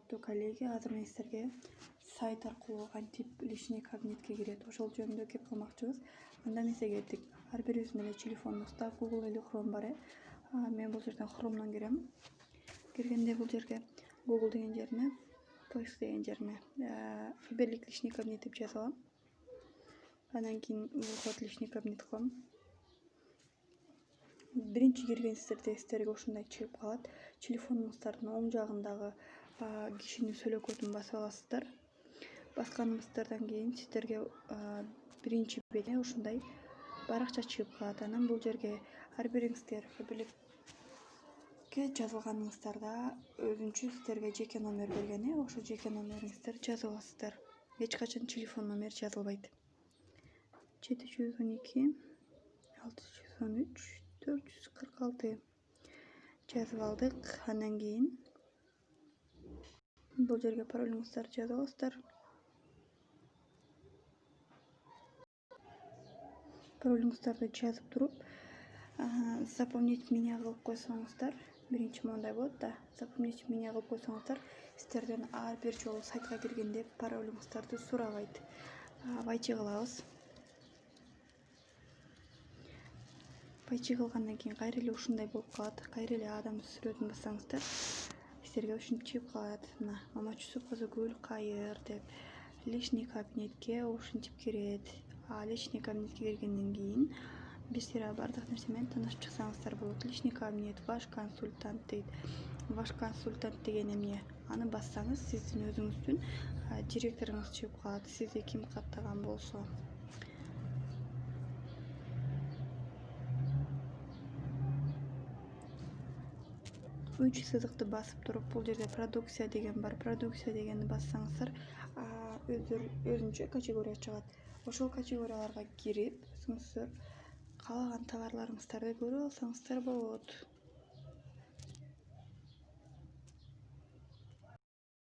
Коллеги, азыр мен сіздерге сайт аркылуу кантип личный кабинетке кирет ошол жөнүндө кеп кылмакчыбыз. Анда эмесе кетик. Ар бирибиздин эле телефонубузда Google или Chrome бар. Мен бул жерден Chrome'дан кирем. Киргенде бул жерге Google деген жерине, поиск деген жерине фиберлик личный кабинет деп жазып алам. Андан кийин выход личный кабинет кылам. Биринчи киргенсиздерде сіздерге ушундай чыгып калат. Телефонуңуздардын оң жагындагы кишинин сөйлөкөтүн басып аласыздар. Басканыңыздардан кийин сіздерге биринчи бетине ушундай баракча чыгып калат. Анан бул жерге ар бириңиздер фиберликке жазылганыңыздарда өзүнчө сіздерге жеке номер берген. Ошо жеке номериңиздерди жазып аласыздар. Эч качан телефон номер жазылбайт. 712 613 446 жазып алдык. Андан кийин бул жерге паролуңуздарды жазып аласыздар. Паролуңуздарды жазып туруп, запомнить меня кылып койсоңуздар, биринчи мондай болот да. Запомнить меня кылып койсоңуздар, сіздерден ар бир жолу сайтка киргенде паролуңуздарды сурабайт. Байчы кылабыз. Байчы кылгандан кийин кайра эле ушундай болуп калат. Кайра эле адам сүрөтүн бассаңыздар, сіздерге ушинтип чыгып калат. Мына Мамачусу Козугүл кайыр деп личный кабинетке ушинтип кирет. Личный кабинетке киргенден кийин биздер бардык нерсе менен таанышып чыксаңыздар болот. Личный кабинет, ваш консультант дейт. Ваш консультант деген эмне? Аны бассаңыз, сиздин өзүңүздүн директоруңуз чыгып калат. Сизди ким каттаган болсо. Үч сызыкты басып туруп, бул жерде продукция деген бар. Продукция дегенди бассаңыздар, өзүнчө категория чыгат. Ошол категорияларга кирип, өзүңүздөр каалаган товарларыңыздарды көрүп алсаңыздар болот.